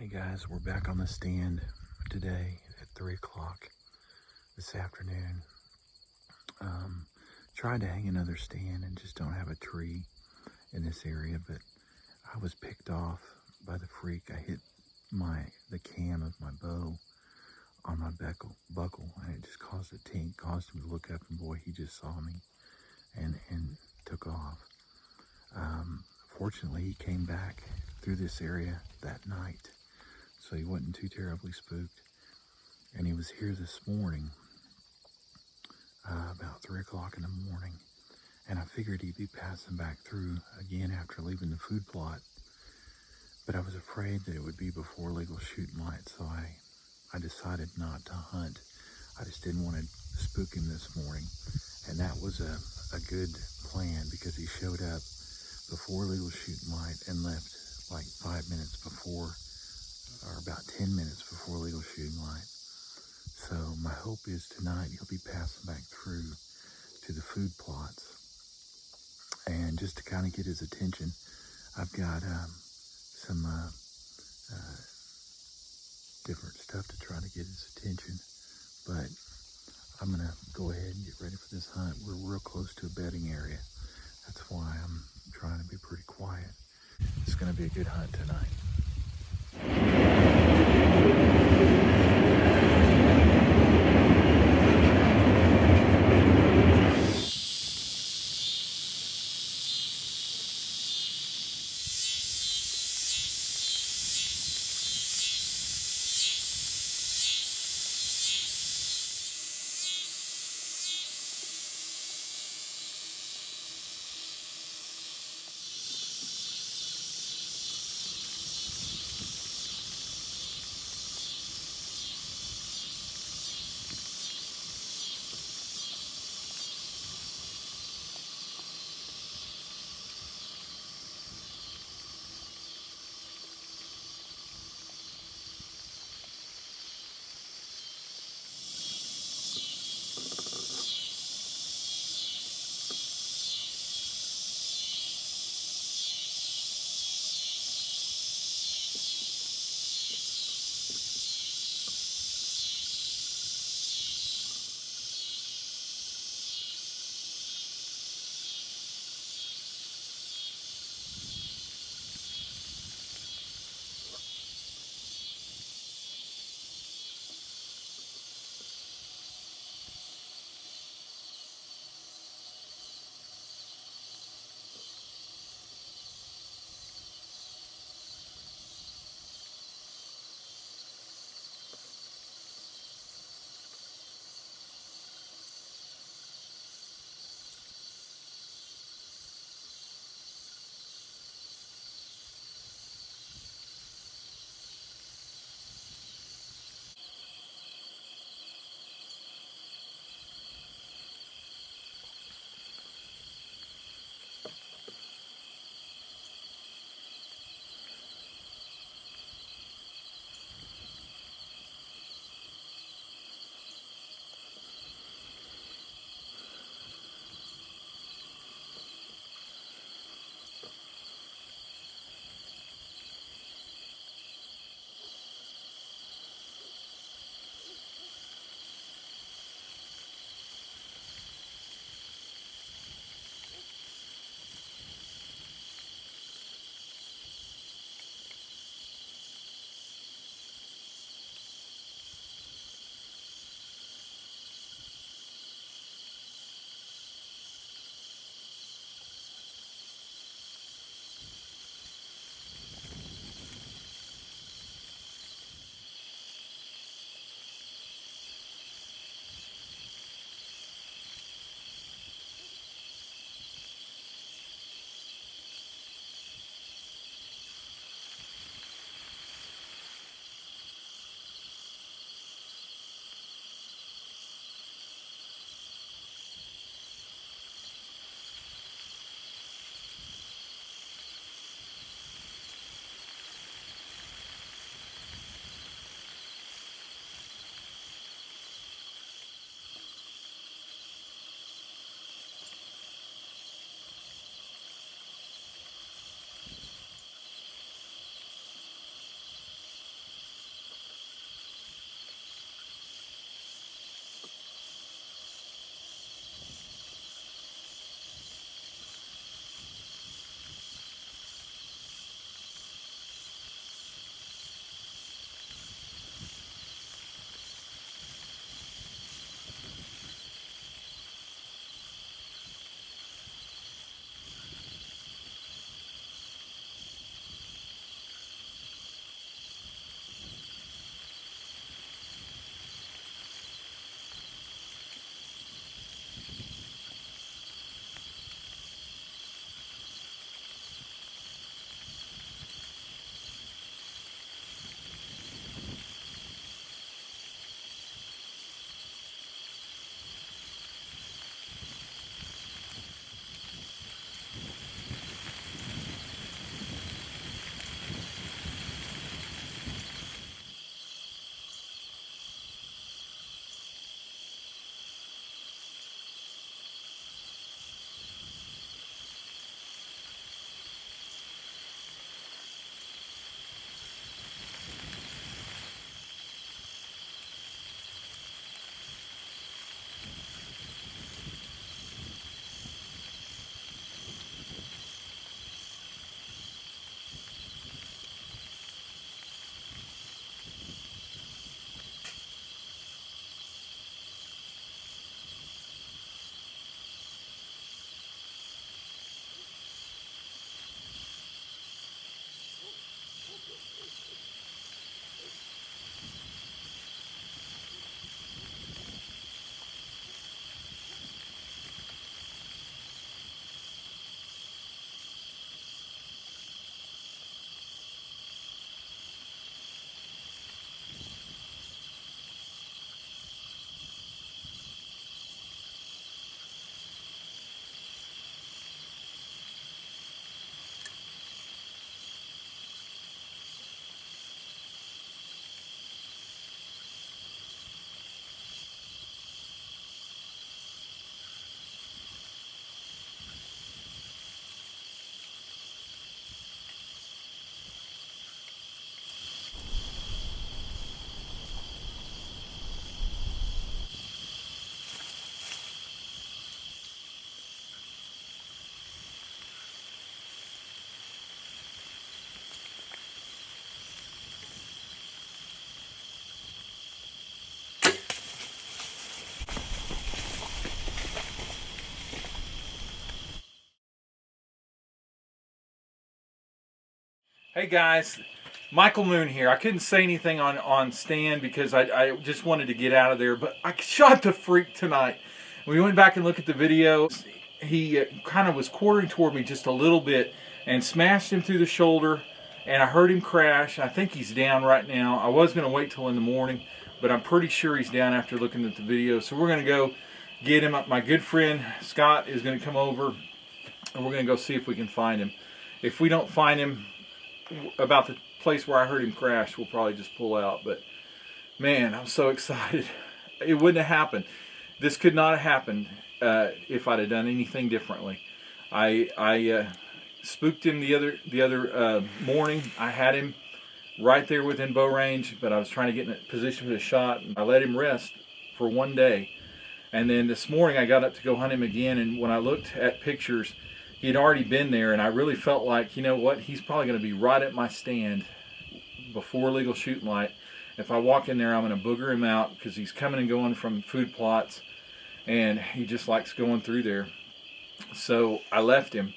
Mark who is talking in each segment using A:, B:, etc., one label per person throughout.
A: Hey guys, we're back on the stand today at 3 o'clock this afternoon. Tried to hang another stand and just don't have a tree in this area, but I was picked off by the freak. I hit the cam of my bow on my buckle, and it just caused a tink, caused him to look up, and boy, he just saw me and took off. Fortunately, he came back through this area that night, so he wasn't too terribly spooked. And he was here this morning, about 3 o'clock in the morning, and I figured he'd be passing back through again after leaving the food plot, but I was afraid that it would be before legal shooting light, so I decided not to hunt. I just didn't want to spook him this morning, and that was a good plan, because he showed up before legal shooting light and left like 5 minutes before, or about 10 minutes before legal shooting light. So my hope is tonight he'll be passing back through to the food plots. And just to kind of get his attention, I've got some different stuff to try to get his attention. But I'm going to go ahead and get ready for this hunt. We're real close to a bedding area. That's why I'm trying to be pretty quiet. It's going to be a good hunt tonight.
B: Hey guys, Michael Moon here. I couldn't say anything on Stan because I just wanted to get out of there, but I shot the freak tonight. We went back and looked at the video. He kind of was quartering toward me just a little bit and smashed him through the shoulder, and I heard him crash. I think he's down right now. I was going to wait till in the morning, but I'm pretty sure he's down after looking at the video. So we're going to go get him. My good friend Scott is going to come over, and we're going to go see if we can find him. If we don't find him about the place where I heard him crash, we'll probably just pull out. But man, I'm so excited. It wouldn't have happened. This could not have happened if I'd have done anything differently. I spooked him the other morning. I had him right there within bow range, but I was trying to get in a position for the shot. I let him rest for one day, and then this morning I got up to go hunt him again. And when I looked at pictures, he had already been there, and I really felt like, you know what, he's probably going to be right at my stand before legal shooting light. If I walk in there, I'm going to booger him out because he's coming and going from food plots, and he just likes going through there. So I left him,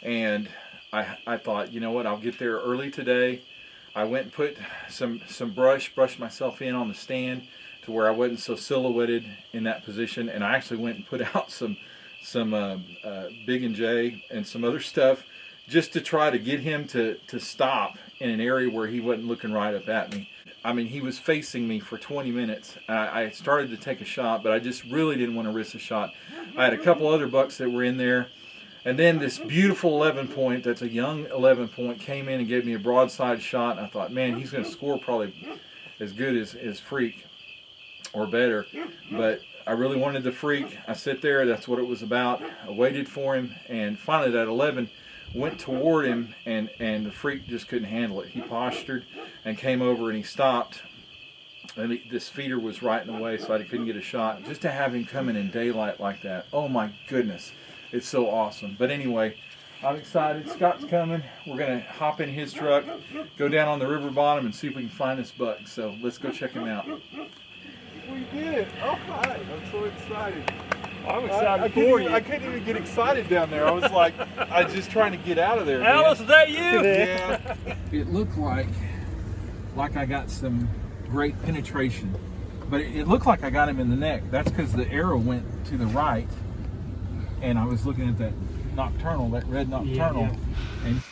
B: and I thought, you know what, I'll get there early today. I went and put some brushed myself in on the stand to where I wasn't so silhouetted in that position, and I actually went and put out some Big and J and some other stuff just to try to get him to stop in an area where he wasn't looking right up at me. I mean, he was facing me for 20 minutes. I started to take a shot, but I just really didn't want to risk a shot. I had a couple other bucks that were in there, and then this beautiful 11 point, that's a young 11 point, came in and gave me a broadside shot. And I thought, man, he's going to score probably as good as Freak or better, but I really wanted the Freak. I sit there, that's what it was about. I waited for him, and finally that 11 went toward him, and the Freak just couldn't handle it. He postured and came over, and he stopped, and this feeder was right in the way, so I couldn't get a shot. Just to have him come in daylight like that, oh my goodness, it's so awesome. But anyway, I'm excited. Scott's coming. We're going to hop in his truck, go down on the river bottom, and see if we can find this buck. So let's go check him out.
C: We did it! All right, I'm so excited.
B: I'm excited for you.
C: I couldn't even get excited down there. I was like, I was just trying to get out of there.
B: Alice, is that you?
C: Yeah.
B: It looked like I got some great penetration, but it looked like I got him in the neck. That's because the arrow went to the right, and I was looking at that nocturnal, that red nocturnal, and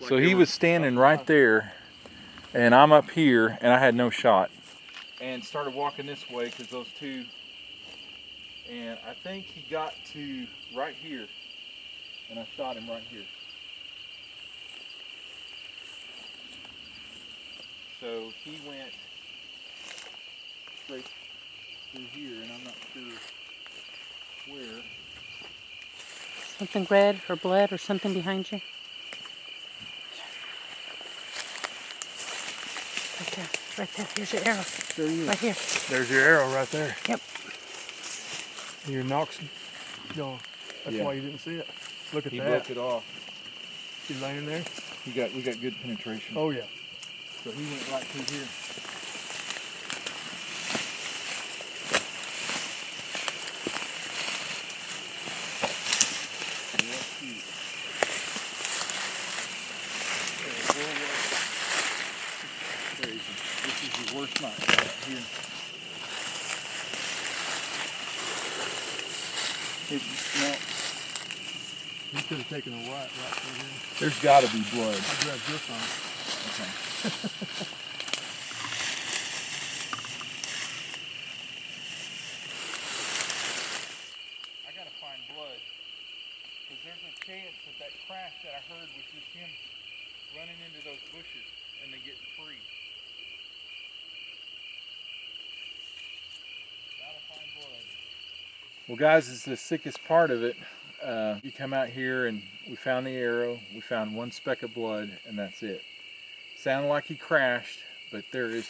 B: so he was standing right there, and I'm up here, and I had no shot. And started walking this way because those two, and I think he got to right here, and I shot him right here. So he went straight through here, and I'm not sure where.
D: Something red or blood or something behind you? Right there, right there. Here's your arrow.
C: There he is.
D: Right here.
C: There's your arrow right there.
D: Yep.
C: Your knocks gone. That's
B: Yeah.
C: why you didn't see it. Look at
B: He
C: that.
B: broke it off.
C: He's laying there.
B: We got good penetration.
C: Oh yeah.
B: So he went right through here. This is the worst night right here. Now,
C: You could have taken a right through here.
B: there's got to be blood.
C: I grabbed this one.
B: Okay. I gotta find blood, because there's a chance that crash that I heard was just him running into those bushes and then getting free. Gotta find blood. Well guys, it's the sickest part of it. You come out here and we found the arrow, we found one speck of blood, and that's it. Sounded like he crashed, but there is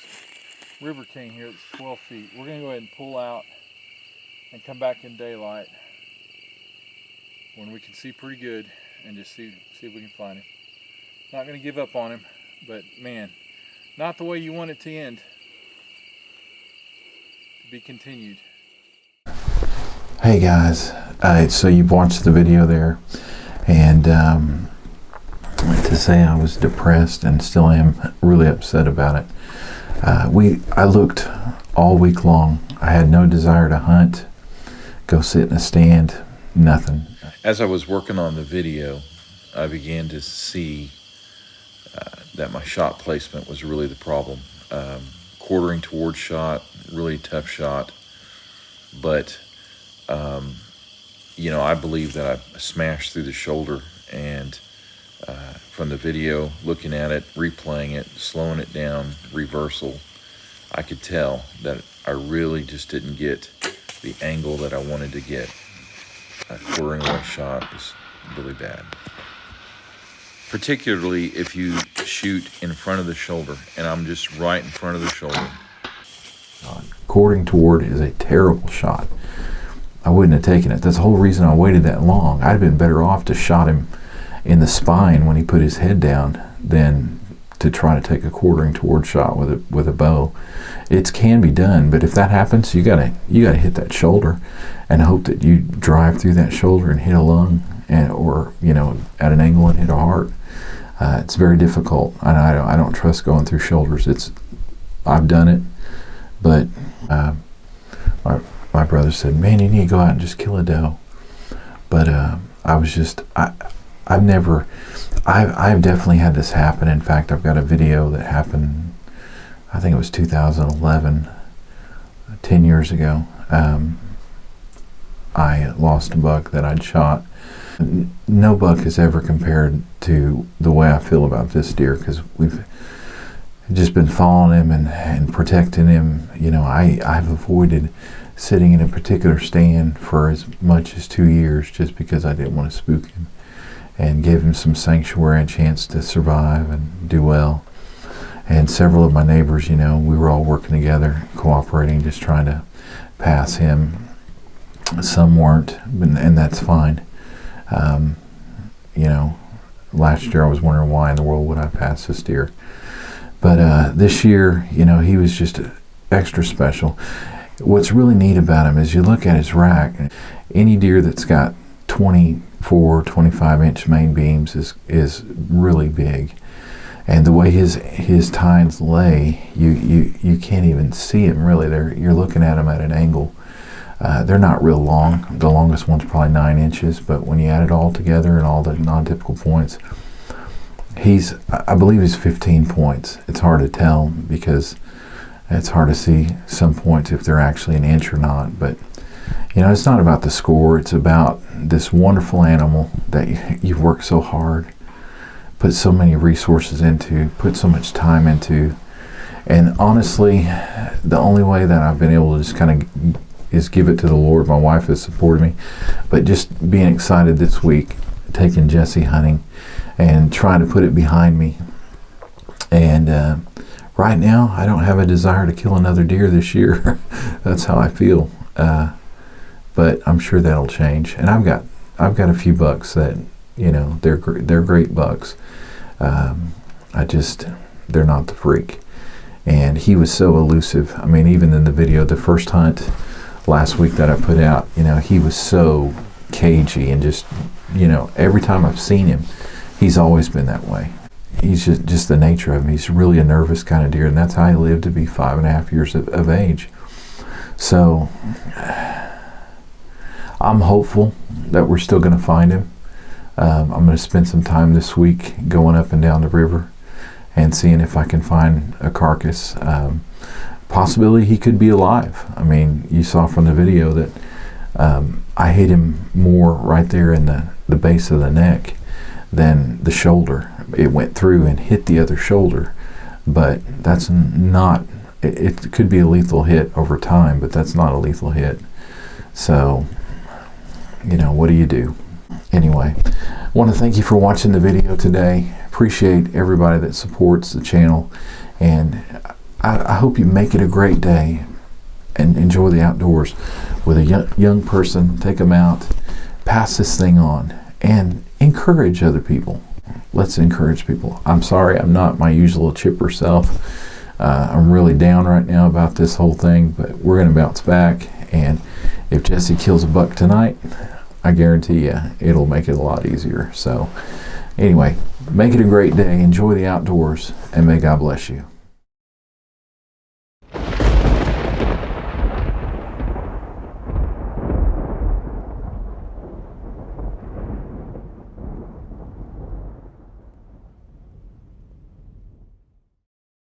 B: River King here that's 12 feet. We're gonna go ahead and pull out and come back in daylight when we can see pretty good and just see if we can find him. Not gonna give up on him, but man, not the way you want it to end. To be continued.
A: Hey guys, So you've watched the video there, and to say I was depressed and still am really upset about it. I looked all week long. I had no desire to hunt, go sit in a stand, nothing. As I was working on the video, I began to see that my shot placement was really the problem. Quartering towards shot, really tough shot, but I believe that I smashed through the shoulder, and from the video, looking at it, replaying it, slowing it down, reversal, I could tell that I really just didn't get the angle that I wanted to get. A quartering away shot is really bad. Particularly if you shoot in front of the shoulder, and I'm just right in front of the shoulder. Quartering toward is a terrible shot. I wouldn't have taken it. That's the whole reason I waited that long. I'd have been better off to shot him in the spine when he put his head down than to try to take a quartering toward shot with a bow. It can be done, but if that happens, you gotta hit that shoulder and hope that you drive through that shoulder and hit a lung, or at an angle and hit a heart. It's very difficult, and I don't trust going through shoulders. I've done it, but my brother said, "Man, you need to go out and just kill a doe." But I've definitely had this happen. In fact, I've got a video that happened, I think it was 2011, 10 years ago. I lost a buck that I'd shot. No buck has ever compared to the way I feel about this deer, because we've just been following him and protecting him. I've avoided sitting in a particular stand for as much as 2 years just because I didn't want to spook him, and give him some sanctuary and chance to survive and do well. And several of my neighbors, we were all working together, cooperating, just trying to pass him. Some weren't, and that's fine. Last year I was wondering why in the world would I pass this deer. But this year, he was just extra special. What's really neat about him is you look at his rack. Any deer that's got 24, 25-inch main beams is really big. And the way his tines lay, you can't even see him really. You're looking at him at an angle. They're not real long. The longest one's probably 9 inches, but when you add it all together and all the non-typical points, I believe he's 15 points. It's hard to tell because it's hard to see some points if they're actually an inch or not. But it's not about the score. It's about this wonderful animal that you've worked so hard, put so many resources into, put so much time into. And honestly, the only way that I've been able to just kind of is give it to the Lord. My wife has supported me, but just being excited this week, taking Jesse hunting and trying to put it behind me. And right now, I don't have a desire to kill another deer this year. That's how I feel. But I'm sure that'll change. And I've got a few bucks that they're great bucks. They're not the freak. And he was so elusive. I mean, even in the video, the first hunt last week that I put out, he was so cagey, and just every time I've seen him, he's always been that way. He's just the nature of him. He's really a nervous kind of deer, and that's how he lived to be 5.5 years of age. So I'm hopeful that we're still going to find him. I'm going to spend some time this week going up and down the river and seeing if I can find a carcass. Possibility he could be alive. I mean, you saw from the video that I hit him more right there in the base of the neck than the shoulder. It went through and hit the other shoulder, but that's not, it could be a lethal hit over time, but that's not a lethal hit. So, what do you do? Anyway, I want to thank you for watching the video today. Appreciate everybody that supports the channel, and I hope you make it a great day and enjoy the outdoors with a young person. Take them out, pass this thing on, and encourage other people. Let's encourage people. I'm sorry I'm not my usual chipper self. I'm really down right now about this whole thing, but we're going to bounce back. And if Jesse kills a buck tonight,
E: I guarantee you it'll make it a lot easier. So anyway, make it a great day. Enjoy the outdoors, and may God bless you.